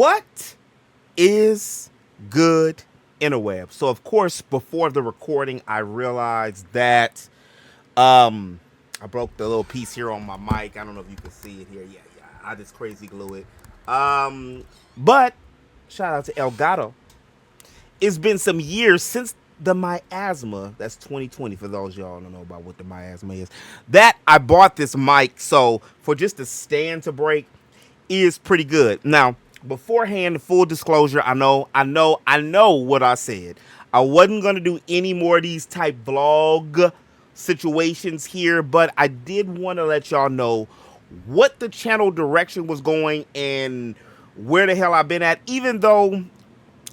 What is good interweb? So of course, before the recording, I realized that I broke the little piece here on my mic. I don't know if you can see it here. Yeah. I just crazy glue it. But shout out to El Gato. It's been some years since the miasma. That's 2020 for those y'all don't know about what the miasma is. That I bought this mic, so for just the stand to break is pretty good. Now, beforehand, full disclosure, I know what I said. I wasn't gonna do any more of these type vlog situations here, but I did want to let y'all know what the channel direction was going and where the hell I've been at, even though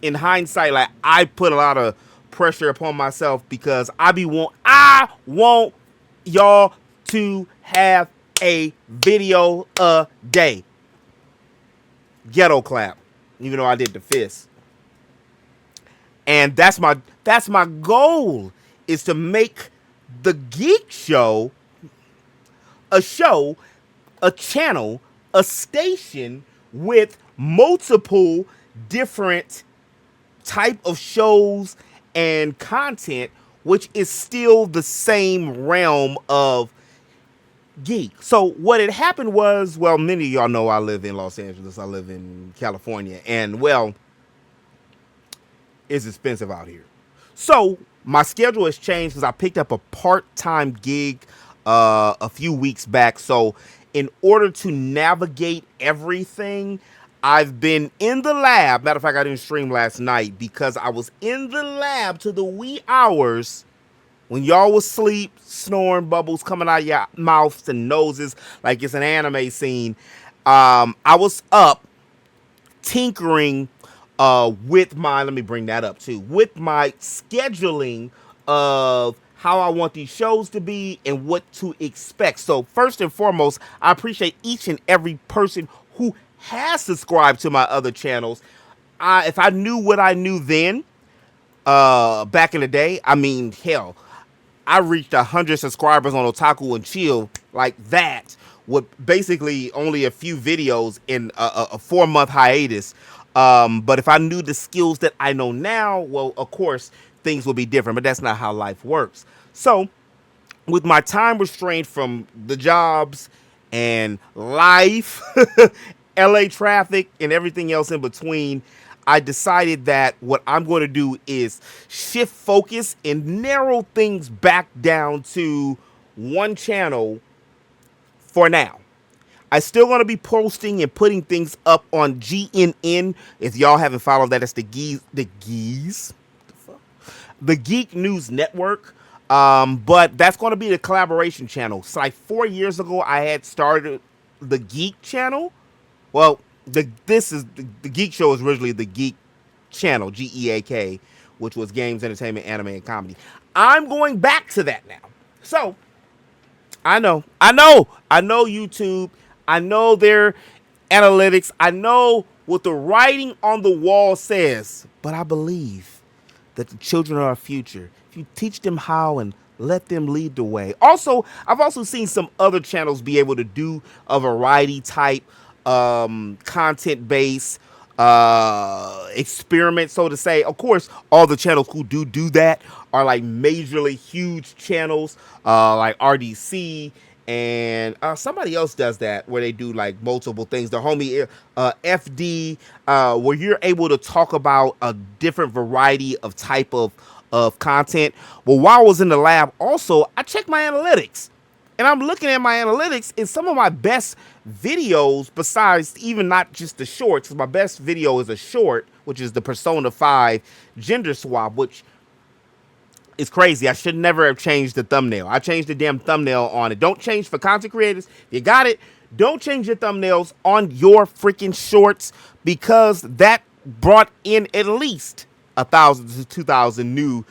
in hindsight, like, I put a lot of pressure upon myself because I want y'all to have a video a day. Ghetto clap, even though I did the fist. And that's my goal, is to make the Geek Show a channel, a station with multiple different type of shows and content, which is still the same realm of geek. So what had happened was, well, many of y'all know I live in Los Angeles, I live in California, and well, it's expensive out here. So my schedule has changed because I picked up a part-time gig a few weeks back. So in order to navigate everything, I've been in the lab. Matter of fact, I didn't stream last night because I was in the lab to the wee hours when y'all was asleep, snoring, bubbles coming out of your mouths and noses like it's an anime scene. I was up tinkering with my, let me bring that up too, with my scheduling of how I want these shows to be and what to expect. So first and foremost, I appreciate each and every person who has subscribed to my other channels. If I knew what I knew then, back in the day, I mean, hell, I reached 100 subscribers on Otaku and Chill like that with basically only a few videos in a 4-month hiatus. But if I knew the skills that I know now, well, of course, things would be different, but that's not how life works. So with my time restrained from the jobs and life, LA traffic, and everything else in between, I decided that what I'm going to do is shift focus and narrow things back down to one channel for now. I still going to be posting and putting things up on GNN. If y'all haven't followed that, it's the Geek News Network. But that's going to be the collaboration channel. So like 4 years ago, I had started the Geek channel. Well, the Geek Show is originally the Geek channel, GEAK, which was games, entertainment, anime, and comedy. I'm going back to that now. So I know YouTube. I know their analytics. I know what the writing on the wall says. But I believe that the children are our future. If you teach them how and let them lead the way. Also, I've also seen some other channels be able to do a variety type content based experiment, so to say. Of course, all the channels who do that are like majorly huge channels, like RDC, and somebody else does that where they do like multiple things. The homie FD, where you're able to talk about a different variety of type of content. Well, while I was in the lab, also I checked my analytics. And I'm looking at my analytics, and some of my best videos, besides even not just the shorts, 'cause my best video is a short, which is the Persona 5 gender swap, which is crazy. I should never have changed the thumbnail. I changed the damn thumbnail on it. Don't change for content creators. You got it. Don't change your thumbnails on your freaking shorts, because that brought in at least 1,000 to 2,000 new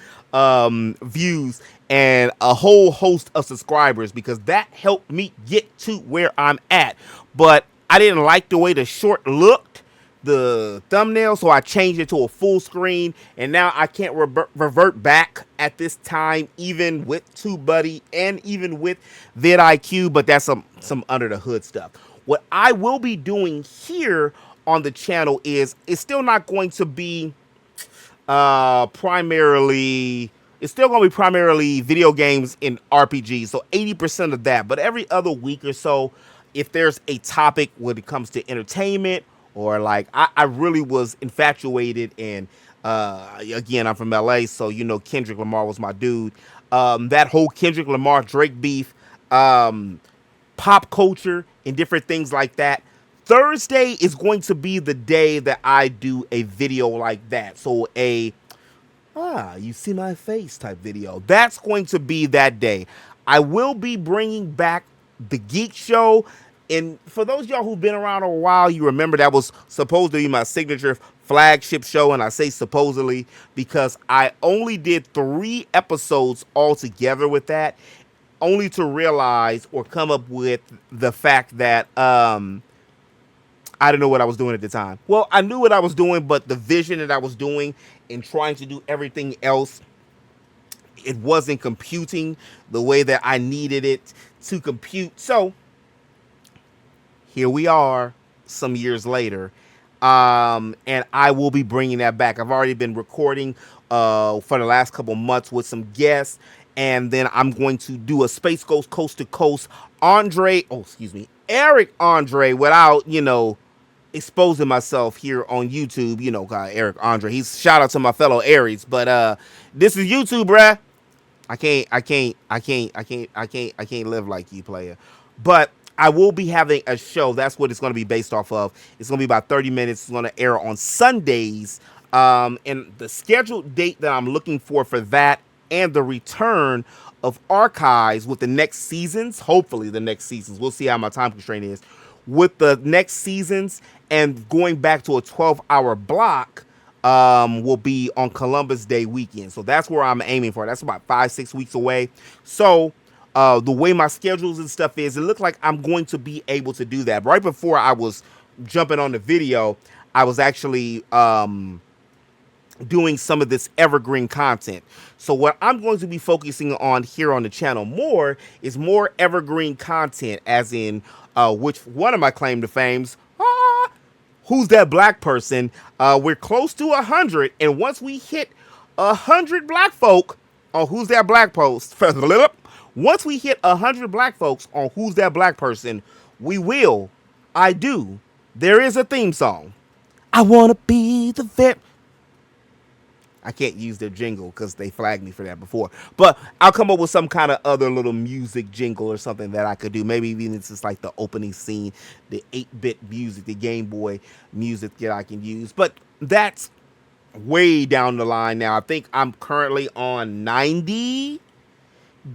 views and a whole host of subscribers, because that helped me get to where I'm at. But I didn't like the way the short looked, the thumbnail, so I changed it to a full screen, and now I can't revert back at this time, even with TubeBuddy and even with vidIQ, but that's some under the hood stuff. What I will be doing here on the channel is it's still not going to be primarily it's still going to be primarily video games and RPGs, so 80% of that. But every other week or so, if there's a topic when it comes to entertainment, or like I really was infatuated, and again, I'm from LA, so you know Kendrick Lamar was my dude. That whole Kendrick Lamar Drake beef, pop culture and different things like that. Thursday is going to be the day that I do a video like that. So you see my face type video. That's going to be that day. I will be bringing back the Geek Show. And for those of y'all who've been around a while, you remember that was supposed to be my signature flagship show. And I say supposedly because I only did 3 episodes altogether with that, only to realize or come up with the fact that I didn't know what I was doing at the time. Well, I knew what I was doing, but the vision that I was doing and trying to do everything else, it wasn't computing the way that I needed it to compute. So here we are some years later, and I will be bringing that back. I've already been recording for the last couple months with some guests, and then I'm going to do a Space Ghost Coast to Coast Eric Andre, without, exposing myself here on YouTube. Eric Andre, he's shout out to my fellow Aries, but this is YouTube, bruh. I can't live like you, player. But I will be having a show. That's what it's going to be based off of. It's going to be about 30 minutes. It's going to air on Sundays. And the scheduled date that I'm looking for that, and the return of archives with the next seasons, hopefully the next seasons. We'll see how my time constraint is. With the next seasons and going back to a 12-hour block, will be on Columbus Day weekend. So that's where I'm aiming for. That's about 5-6 weeks away. So the way my schedules and stuff is, it looks like I'm going to be able to do that. Right before I was jumping on the video, I was actually doing some of this evergreen content. So what I'm going to be focusing on here on the channel more is more evergreen content, as in which one of my claim to fames, Who's That Black Person? We're close to 100, and once we hit 100 black folk on Who's That Black Post, once we hit 100 black folks on Who's That Black Person, there is a theme song. I want to be the vet. I can't use their jingle because they flagged me for that before. But I'll come up with some kind of other little music jingle or something that I could do. Maybe even it's just like the opening scene, the 8-bit music, the Game Boy music that I can use. But that's way down the line now. I think I'm currently on 90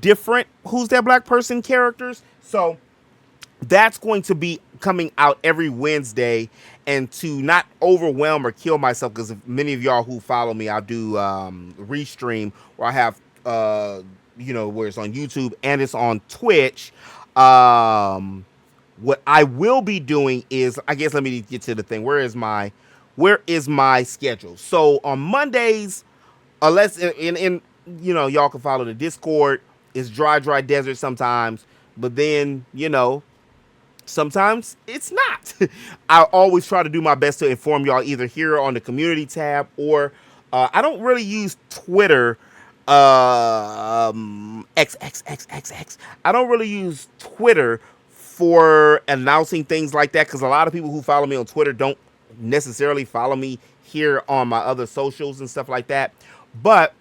different Who's That Black Person characters. So that's going to be coming out every Wednesday. And to not overwhelm or kill myself, because many of y'all who follow me, I do restream, where I have, where it's on YouTube and it's on Twitch. What I will be doing is, I guess, let me get to the thing. Where is my schedule? So on Mondays, unless y'all can follow the Discord. It's dry desert sometimes, but then sometimes it's not. I always try to do my best to inform y'all either here on the community tab, or I don't really use Twitter. X. I don't really use Twitter for announcing things like that, because a lot of people who follow me on Twitter don't necessarily follow me here on my other socials and stuff like that. But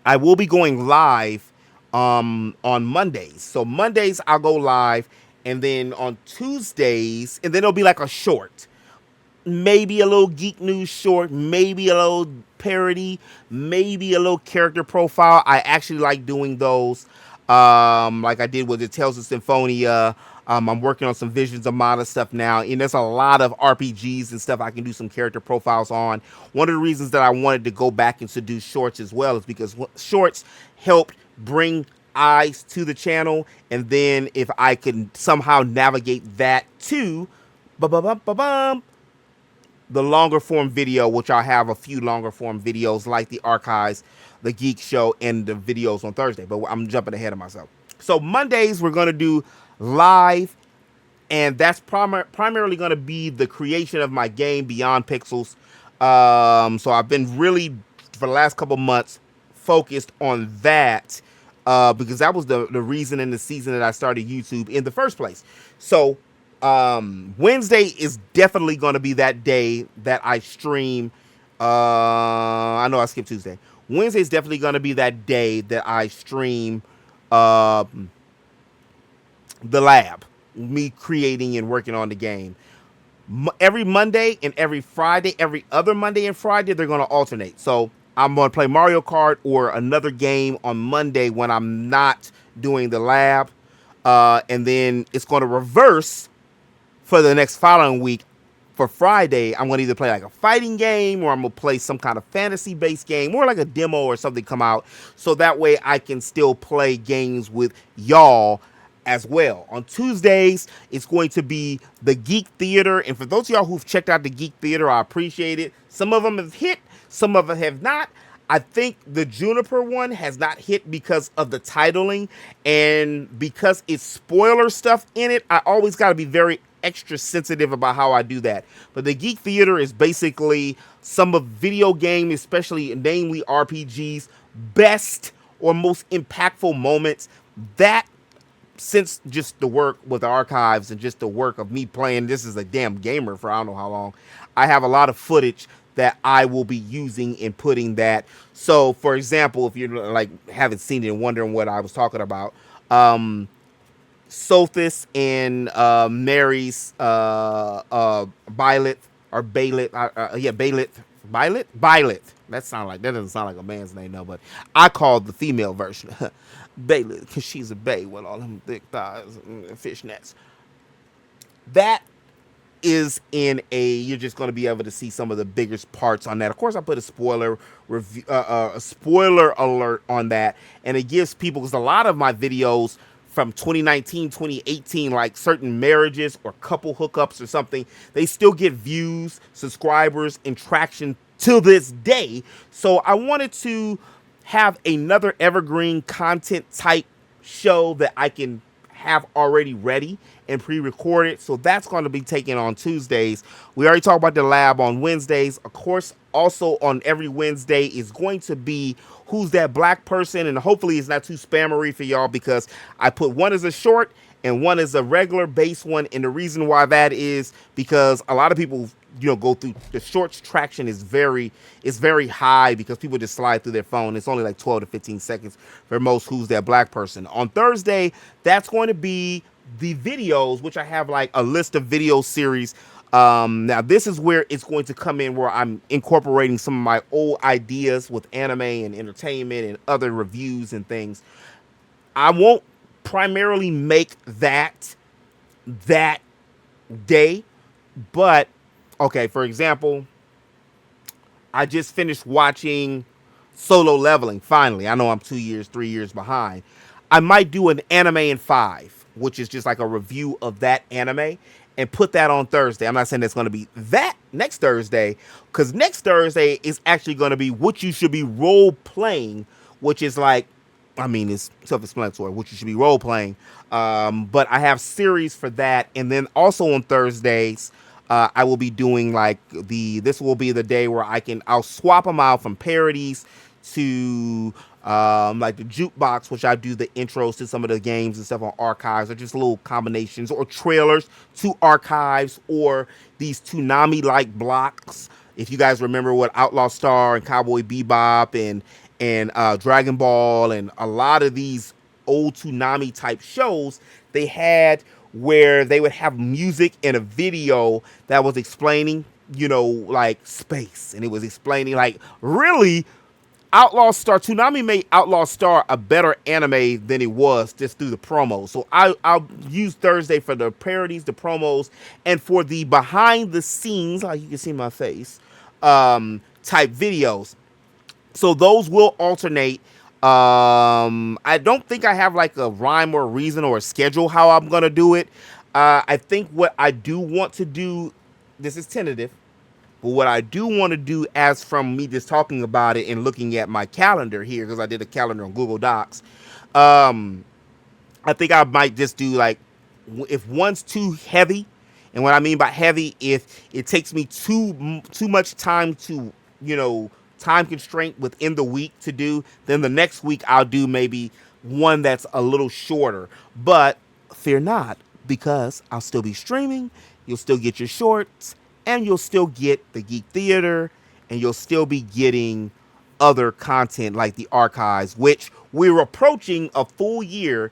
I will be going live on Mondays. So Mondays I'll go live. And then on Tuesdays, and then it'll be like a short. Maybe a little Geek News short, maybe a little parody, maybe a little character profile. I actually like doing those, like I did with the Tales of Symphonia. I'm working on some Visions of Mana stuff now, and there's a lot of RPGs and stuff I can do some character profiles on. One of the reasons that I wanted to go back and to do shorts as well is because shorts helped bring eyes to the channel, and then if I can somehow navigate that to the longer form video, which I have a few longer form videos like the archives, the Geek Show, and the videos on Thursday, but I'm jumping ahead of myself. So Mondays we're going to do live and that's primarily going to be the creation of my game Beyond Pixels. So I've been really, for the last couple months, focused on that, because that was the reason in the season that I started YouTube in the first place. So Wednesday is definitely going to be that day that I stream. I know I skipped Tuesday. Wednesday is definitely going to be that day that I stream uh, the lab, me creating and working on the game. Every Monday and every Friday, every other Monday and Friday, they're going to alternate. So I'm going to play Mario Kart or another game on Monday when I'm not doing the lab. And then it's going to reverse for the next following week. For Friday, I'm going to either play like a fighting game, or I'm going to play some kind of fantasy-based game, or like a demo or something come out. So that way I can still play games with y'all as well. On Tuesdays, it's going to be the Geek Theater. And for those of y'all who've checked out the Geek Theater, I appreciate it. Some of them have hit, some of them have not. I think the Juniper one has not hit because of the titling, and because it's spoiler stuff in it, I always got to be very extra sensitive about how I do that. But the Geek Theater is basically some of video game, especially namely RPGs, best or most impactful moments. That, since just the work with the archives and just the work of me playing, this is a damn gamer for I don't know how long, I have a lot of footage that I will be using and putting that. So for example, if you're like haven't seen it and wondering what I was talking about, Sophis and Mary's Byleth or Bayleth, yeah, Byleth. That doesn't sound like a man's name, no, but I called the female version Bayleth because she's a bay with all them thick thighs and fishnets. That is in you're just going to be able to see some of the biggest parts on that. Of course, I put a spoiler review, a spoiler alert on that, and it gives people, because a lot of my videos from 2019, 2018, like certain marriages or couple hookups or something, they still get views, subscribers, and traction to this day. So I wanted to have another evergreen content type show that I can have already ready and pre-recorded. So that's going to be taken on Tuesdays. We already talked about the lab on Wednesdays. Of course, also on every Wednesday is going to be Who's That Black Person? And hopefully it's not too spammery for y'all, because I put one as a short and one is a regular base one. And the reason why that is because a lot of people, go through the shorts. Traction is very high because people just slide through their phone. It's only like 12 to 15 seconds for most Who's That Black Person. On Thursday, that's going to be the videos, which I have like a list of video series. Now this is where it's going to come in, where I'm incorporating some of my old ideas with anime and entertainment and other reviews and things. I won't primarily make that day, but okay, for example, I just finished watching Solo Leveling. Finally, I know I'm 2 years, 3 years behind. I might do an anime in 5, which is just like a review of that anime, and put that on Thursday. I'm not saying it's going to be that next Thursday, because next Thursday is actually going to be what you should be role playing, which is like, it's self-explanatory, what you should be role playing. But I have series for that, and then also on Thursdays, I will be doing like this will be the day where I'll swap them out from parodies to like the jukebox, which I do the intros to some of the games and stuff on archives, or just little combinations or trailers to archives, or these Toonami-like blocks. If you guys remember what Outlaw Star and Cowboy Bebop and Dragon Ball and a lot of these old Toonami type shows, they had where they would have music in a video that was explaining, like space, and it was explaining like really Outlaw Star. Toonami made Outlaw Star a better anime than it was just through the promos. So I'll use Thursday for the parodies, the promos, and for the behind the scenes, like you can see my face, type videos. So those will alternate. I don't think I have like a rhyme or a reason or a schedule how I'm going to do it. I think what I do want to do, this is tentative, but what I do want to do, as from me just talking about it and looking at my calendar here, because I did a calendar on Google Docs, I think I might just do like if one's too heavy, and what I mean by heavy, if it takes me too much time to, you know, time constraint within the week to do, then the next week I'll do maybe one that's a little shorter. But fear not, because I'll still be streaming. You'll still get your shorts, and you'll still get the Geek Theater, and you'll still be getting other content like the archives, which we're approaching a full year,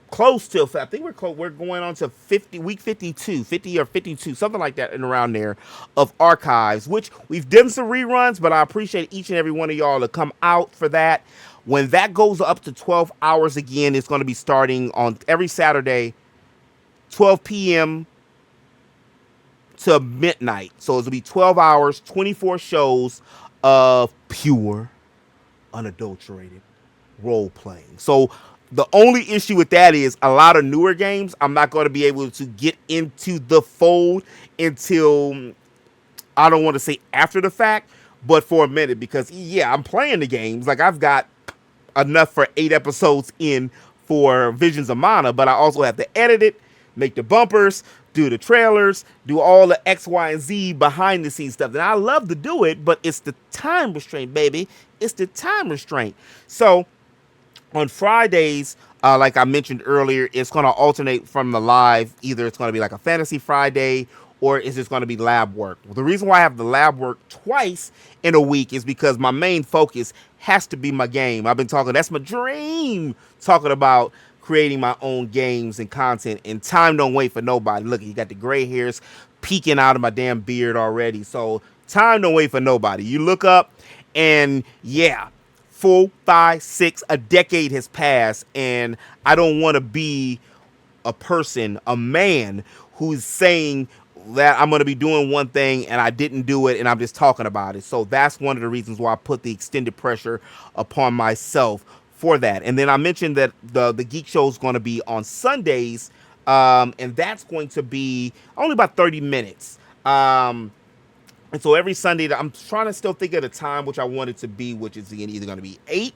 close to, I think we're going on to 50, week 52, 50 or 52, something like that, and around there, of archives, which we've done some reruns, but I appreciate each and every one of y'all to come out for that. When that goes up to 12 hours again, it's going to be starting on every Saturday, 12 p.m. to midnight. So it'll be 12 hours, 24 shows of pure, unadulterated role playing. So the only issue with that is a lot of newer games, I'm not going to be able to get into the fold until, I don't want to say after the fact, but for a minute, because yeah, I'm playing the games. Like, I've got enough for 8 episodes in for Visions of Mana, but I also have to edit it, make the bumpers, do the trailers, do all the X, Y, and Z behind the scenes stuff. And I love to do it, but it's the time restraint, baby. It's the time restraint. So on Fridays, like I mentioned earlier, it's going to alternate from the live. Either it's going to be like a Fantasy Friday, or it's just going to be lab work. Well, the reason why I have the lab work twice in a week is because my main focus has to be my game. I've been talking, that's my dream, talking about creating my own games and content, and time don't wait for nobody. Look, you got the gray hairs peeking out of my damn beard already. So time don't wait for nobody. You look up and yeah, 4, 5, 6, a decade has passed, and I don't want to be a person, a man who's saying that I'm going to be doing one thing and I didn't do it and I'm just talking about it. So that's one of the reasons why I put the extended pressure upon myself for that. And then I mentioned that the Geek Show is going to be on Sundays, and that's going to be only about 30 minutes. And so every Sunday, I'm trying to still think of the time which I want it to be, which is either going to be 8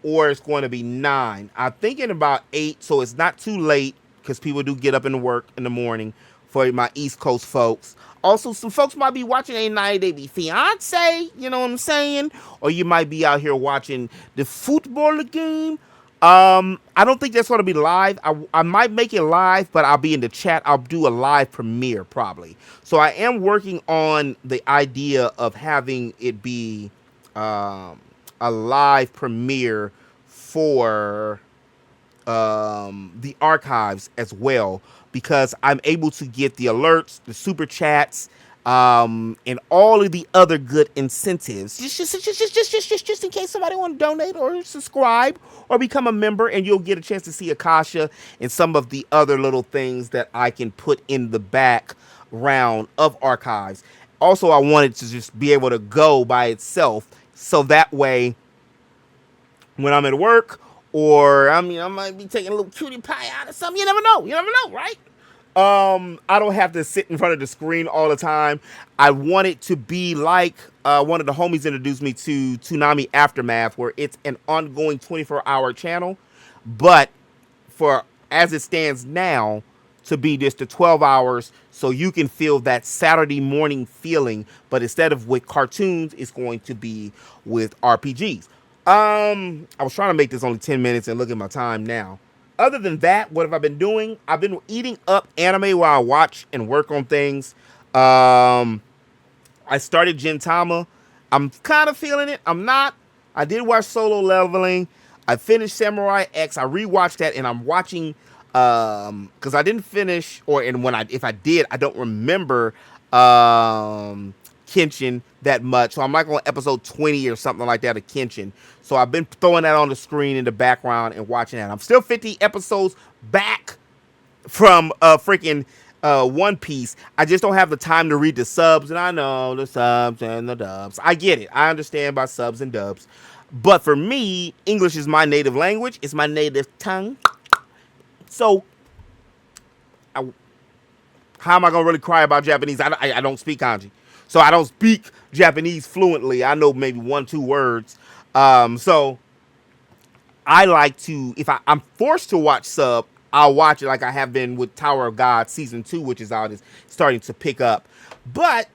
or it's going to be 9. I'm thinking about 8, so it's not too late, because people do get up and work in the morning for my East Coast folks. Also, some folks might be watching a 90 Day Fiance, you know what I'm saying? Or you might be out here watching the football game. I don't think that's going to be live. I might make it live, but I'll be in the chat. I'll do a live premiere probably. So I am working on the idea of having it be a live premiere for the archives as well, because I'm able to get the alerts, the super chats, and all of the other good incentives, just in case somebody want to donate or subscribe or become a member, and you'll get a chance to see Akasha and some of the other little things that I can put in the background of archives. Also, I wanted to just be able to go by itself, so that way when I'm at work, or I might be taking a little cutie pie out or something. You never know. You never know, right? I don't have to sit in front of the screen all the time. I want it to be like one of the homies introduced me to Toonami Aftermath, where it's an ongoing 24-hour channel, but for as it stands now, to be just the 12 hours, so you can feel that Saturday morning feeling, but instead of with cartoons, it's going to be with RPGs. I was trying to make this only 10 minutes and look at my time now. Other than that, what have I been doing? I've been eating up anime while I watch and work on things. I started Gintama. I'm kind of feeling it. I'm not. I did watch Solo Leveling. I finished Samurai X. I rewatched that, and I'm watching because I didn't finish, if I did, I don't remember Kenshin that much. So I'm like on episode 20 or something like that of Kenshin. So I've been throwing that on the screen in the background and watching that. I'm still 50 episodes back from freaking One Piece. I just don't have the time to read the subs, and I know the subs and the dubs. I get it. I understand about subs and dubs. But for me, English is my native language. It's my native tongue. So how am I going to really cry about Japanese? I don't speak kanji. So I don't speak Japanese fluently. I know maybe 1-2 words. So I like to, if I'm forced to watch sub, I'll watch it like I have been with Tower of God season 2, which is out, is starting to pick up. But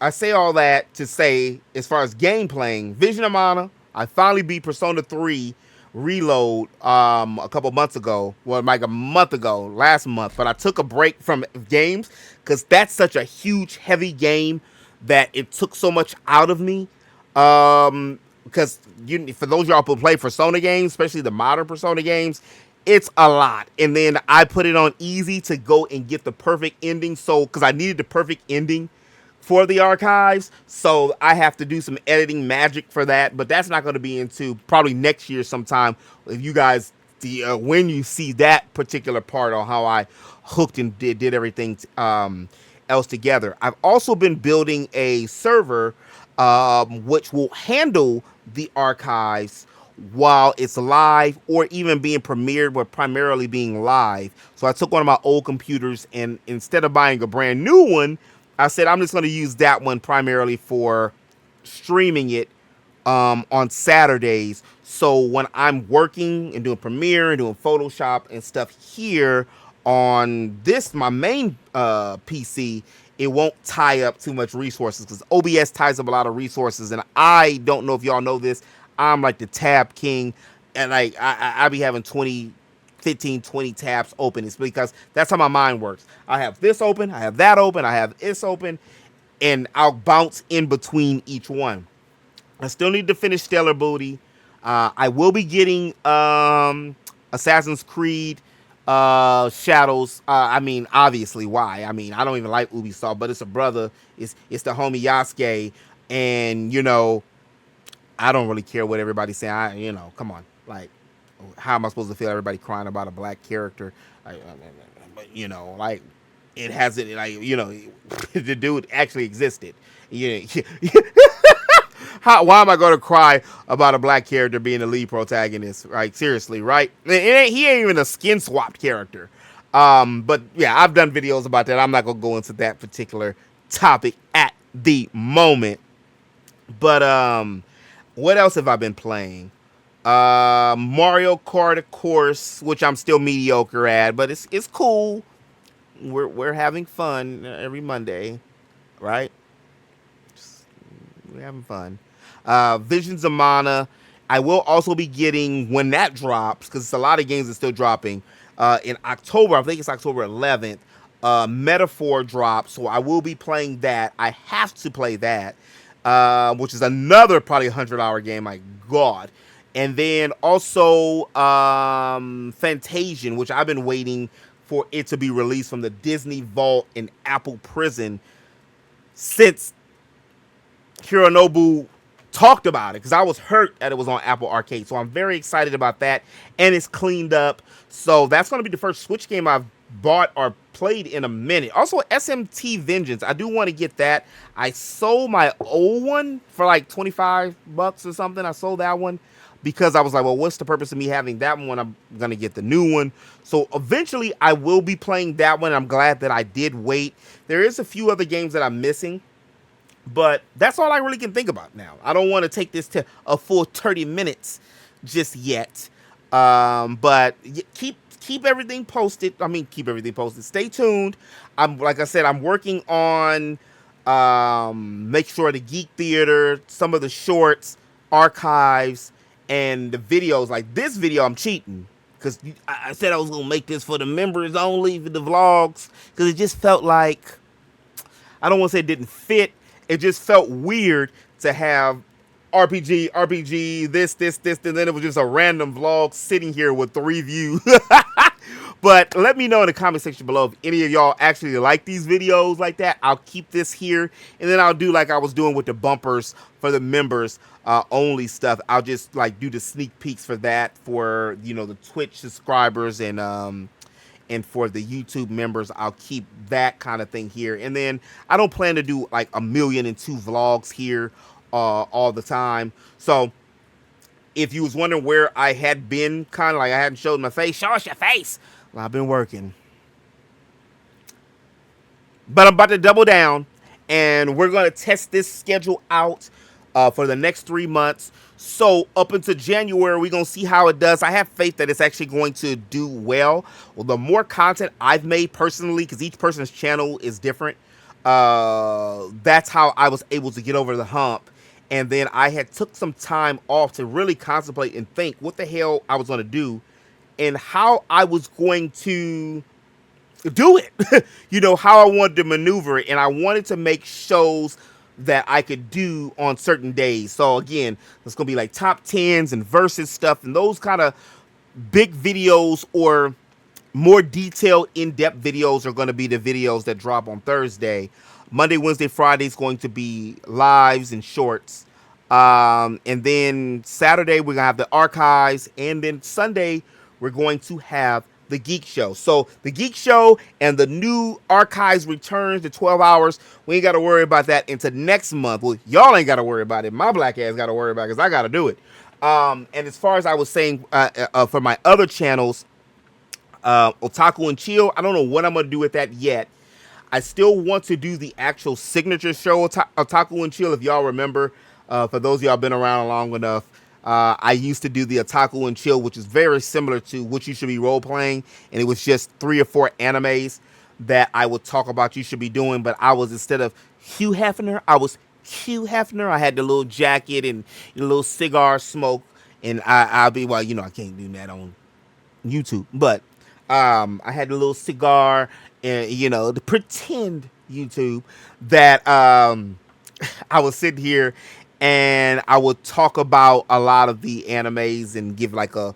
I say all that to say, as far as game playing, Vision of Mana, I finally beat Persona 3 Reload a couple months ago. Well, like a month ago, last month. But I took a break from games because that's such a huge, heavy game that it took so much out of me. Because for those y'all who play Persona games, especially the modern Persona games, it's a lot. And then I put it on easy to go and get the perfect ending. So, because I needed the perfect ending for the archives, so I have to do some editing magic for that, but that's not going to be into probably next year sometime. If you guys, when you see that particular part on how I hooked and did everything else together. I've also been building a server which will handle the archives while it's live or even being premiered, but primarily being live. So I took one of my old computers, and instead of buying a brand new one, I said I'm just going to use that one primarily for streaming it on Saturdays. So when I'm working and doing Premiere and doing Photoshop and stuff here on this, my main PC, it won't tie up too much resources, because OBS ties up a lot of resources. And I don't know if y'all know this, I'm like the tab king, and like I be having 15, 20 tabs open. It's because that's how my mind works. I have this open, I have that open, I have this open, and I'll bounce in between each one. I still need to finish Stellar Booty. I will be getting Assassin's Creed Shadows. I mean, obviously, why? I mean, I don't even like Ubisoft, but it's a brother. It's the homie Yasuke, and I don't really care what everybody's saying. Come on, like, how am I supposed to feel? Everybody crying about a black character, like, like it hasn't, like, the dude actually existed. Why am I going to cry about a black character being the lead protagonist? Right? Seriously, right? He ain't even a skin swapped character. But yeah, I've done videos about that. I'm not going to go into that particular topic at the moment. But what else have I been playing? Mario Kart, of course, which I'm still mediocre at, but it's cool. We're having fun every Monday, right? We're having fun. Visions of Mana. I will also be getting, when that drops, because it's a lot of games that's still dropping, in October, I think it's October 11th, Metaphor drops, so I will be playing that. I have to play that, which is another probably 100-hour game, my God. And then also Fantasian, which I've been waiting for it to be released from the Disney Vault in Apple Prison since Hironobu talked about it, because I was hurt that it was on Apple Arcade. So I'm very excited about that, and it's cleaned up. So that's going to be the first Switch game I've bought or played in a minute. Also, SMT Vengeance, I do want to get that. I sold my old one for like $25 or something. I sold that one because I was like, well, what's the purpose of me having that one? I'm going to get the new one. So eventually I will be playing that one. I'm glad that I did wait. There is a few other games that I'm missing, but that's all I really can think about now. I don't want to take this to a full 30 minutes just yet. But keep everything posted. I mean, keep everything posted. Stay tuned. Like I said, I'm working on make sure the Geek Theater, some of the shorts, archives, and the videos. Like this video, I'm cheating, because I said I was going to make this for the members only, for the vlogs, because it just felt like, I don't want to say it didn't fit. It just felt weird to have RPG, this, and then it was just a random vlog sitting here with 3 views. But let me know in the comment section below if any of y'all actually like these videos like that. I'll keep this here, and then I'll do like I was doing with the bumpers for the members only stuff. I'll just like do the sneak peeks for that, for the Twitch subscribers, and for the YouTube members. I'll keep that kind of thing here. And then I don't plan to do like 1,000,002 vlogs here all the time. So if you was wondering where I had been, kind of like I hadn't showed my face, show us your face. Well, I've been working. But I'm about to double down, and we're going to test this schedule out for the next 3 months. So up until January, we're going to see how it does. I have faith that it's actually going to do well. Well, the more content I've made personally, because each person's channel is different, that's how I was able to get over the hump. And then I had took some time off to really contemplate and think what the hell I was going to do and how I was going to do it. How I wanted to maneuver it. And I wanted to make shows that I could do on certain days. So again, it's going to be like top 10s and versus stuff and those kind of big videos, or more detailed, in-depth videos are going to be the videos that drop on Thursday. Monday, Wednesday, Friday is going to be lives and shorts. And then Saturday, we're going to have the archives. And then Sunday, we're going to have the Geek Show. So the Geek Show and the new archives returns to 12 hours. We ain't got to worry about that into next month. Well, y'all ain't got to worry about it. My black ass got to worry about it because I got to do it. And as far as I was saying, for my other channels, Otaku and Chill, I don't know what I'm going to do with that yet. I still want to do the actual signature show, Otaku and Chill. If y'all remember, for those of y'all been around long enough, I used to do the Otaku and Chill, which is very similar to What You Should Be Role Playing, and it was just 3 or 4 animes that I would talk about you should be doing. But I was, instead of Hugh Hefner, I was Hugh Hefner. I had the little jacket and the little cigar smoke, and I'll be, well, I can't do that on YouTube, but I had the little cigar and the pretend YouTube that I was sitting here and I would talk about a lot of the animes and give like a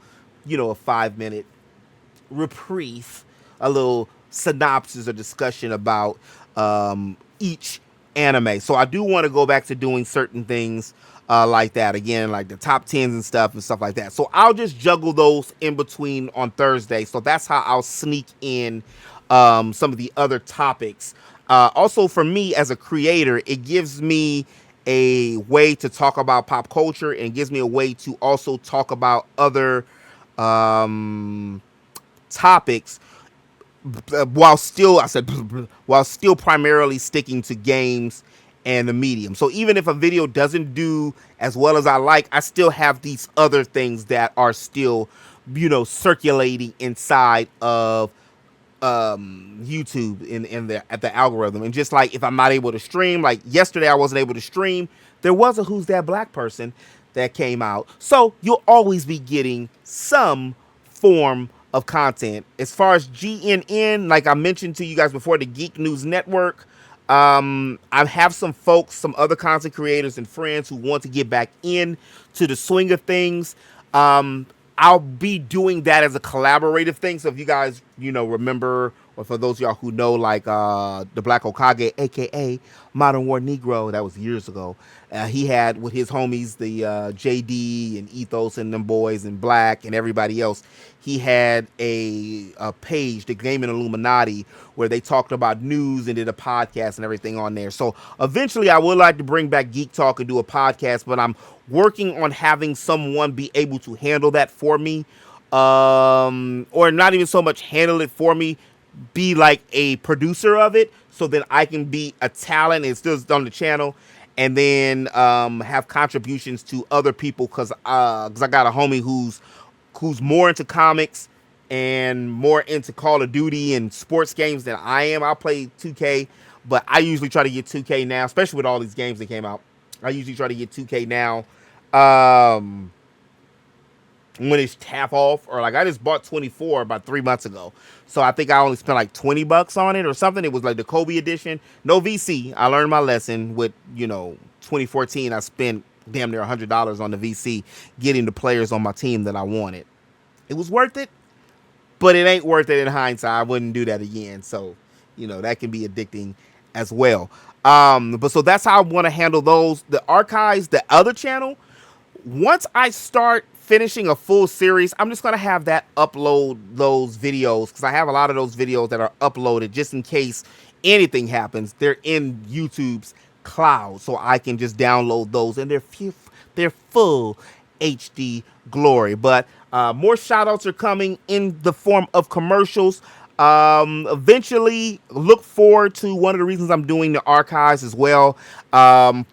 5-minute reprieve, a little synopsis or discussion about each anime. So I do want to go back to doing certain things like that again, like the top 10s and stuff like that. So I'll just juggle those in between on Thursday. So that's how I'll sneak in some of the other topics. Also, for me as a creator, it gives me a way to talk about pop culture and gives me a way to also talk about other topics while still primarily sticking to games and the medium. So even if a video doesn't do as well as I like, I still have these other things that are still circulating inside of YouTube in the algorithm. And just like if I'm not able to stream, like yesterday I wasn't able to stream, there was a Who's That Black Person that came out. So you'll always be getting some form of content. As far as GNN, like I mentioned to you guys before, the Geek News Network, I have some folks, some other content creators and friends who want to get back in to the swing of things. I'll be doing that as a collaborative thing. So if you guys, remember, or for those of y'all who know, like the Black Okage, aka Modern War Negro, that was years ago. He had with his homies, the JD and Ethos and them boys and Black and everybody else. He had a page, the Gaming Illuminati, where they talked about news and did a podcast and everything on there. So eventually I would like to bring back Geek Talk and do a podcast, but I'm working on having someone be able to handle that for me, or not even so much handle it for me, be like a producer of it, so that I can be a talent and still on the channel, and then have contributions to other people, because I got a homie who's more into comics and more into Call of Duty and sports games than I am. I'll play 2K, but I usually try to get 2K now, especially with all these games that came out. I usually try to get 2K now when it's half off, or like I just bought 24 about 3 months ago. So I think I only spent like $20 on it or something. It was like the Kobe edition. No VC. I learned my lesson with, 2014. I spent damn near $100 on the VC getting the players on my team that I wanted. It was worth it, but it ain't worth it in hindsight. I wouldn't do that again. So, that can be addicting as well. But so that's how I want to handle those. The archives, the other channel, once I start finishing a full series, I'm just going to have that upload those videos, because I have a lot of those videos that are uploaded just in case anything happens. They're in YouTube's cloud, so I can just download those, and they're full HD glory. But more shout outs are coming in the form of commercials. Eventually, look forward to one of the reasons I'm doing the archives as well,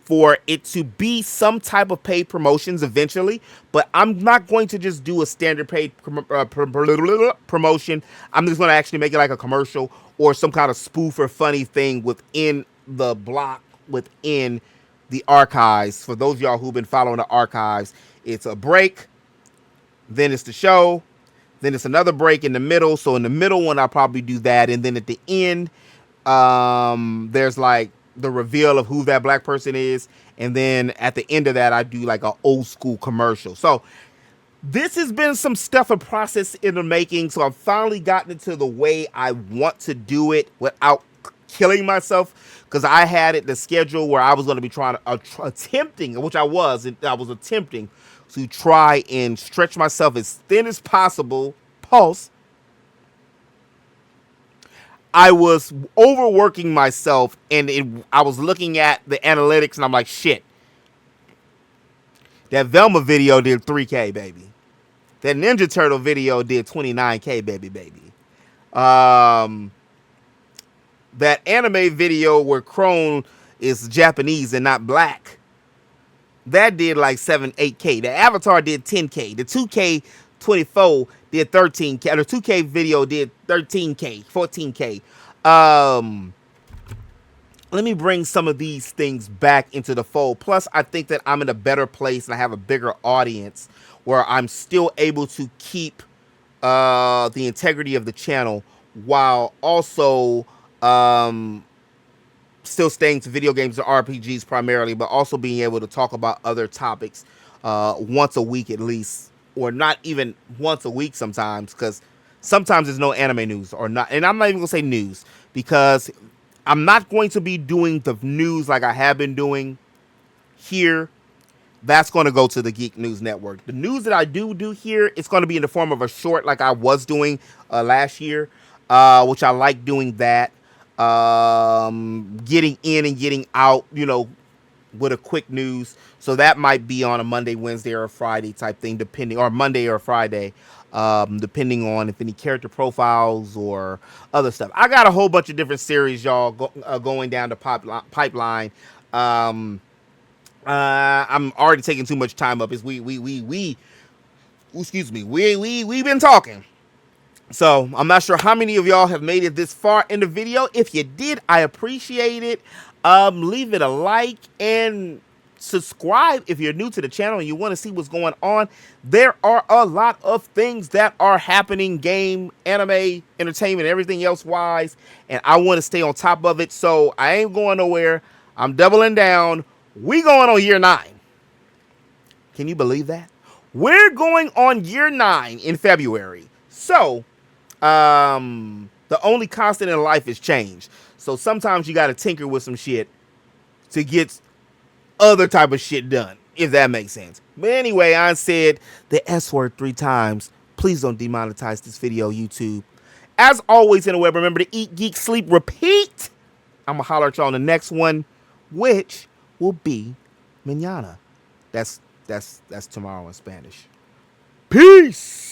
for it to be some type of paid promotions eventually. But I'm not going to just do a standard paid promotion. I'm just going to actually make it like a commercial or some kind of spoof or funny thing within the block within the archives. For those of y'all who've been following the archives, it's a break, then it's the show, then it's another break in the middle. So in the middle one, I'll probably do that. And then at the end, there's like the reveal of who that black person is. And then at the end of that, I do like an old school commercial. So this has been some stuff and process in the making. So I've finally gotten into the way I want to do it without killing myself. Because I had it the schedule where I was going to be attempting, which I was attempting to try and stretch myself as thin as possible. Pulse. I was overworking myself, and I was looking at the analytics, and I'm like, shit. That Velma video did 3K, baby. That Ninja Turtle video did 29K, baby. That anime video where Crone is Japanese and not black, that did like 8K. The Avatar did 10K. The 2K24 did 13K. The 2K video did 13K, 14K. Let me bring some of these things back into the fold. Plus, I think that I'm in a better place and I have a bigger audience where I'm still able to keep the integrity of the channel while also still staying to video games and RPGs primarily, but also being able to talk about other topics once a week at least, or not even once a week sometimes, because sometimes there's no anime news or not. And I'm not even gonna say news because I'm not going to be doing the news like I have been doing here. That's going to go to the Geek News Network. The news that I do here, it's going to be in the form of a short like I was doing last year, which I like doing that. Getting in and getting out, you know, with a quick news. So that might be on a Monday, Wednesday, or a Friday type thing, depending, or Monday or Friday, depending on if any character profiles or other stuff. I got a whole bunch of different series, y'all, going down the pipeline. I'm already taking too much time up. As we've been talking. So I'm not sure how many of y'all have made it this far in the video. If you did, I appreciate it. Leave it a like and subscribe if you're new to the channel and you want to see what's going on. There are a lot of things that are happening, game, anime, entertainment, everything else wise, and I want to stay on top of it. So I ain't going nowhere. I'm doubling down. We going on year 9. Can you believe that? We're going on year 9 in February. So the only constant in life is change. So sometimes you got to tinker with some shit to get other type of shit done, if that makes sense. But anyway, I said the S word 3 times. Please don't demonetize this video, YouTube. As always in the web, remember to eat, geek, sleep, repeat. I'm going to holler at y'all on the next one, which will be mañana. That's tomorrow in Spanish. Peace.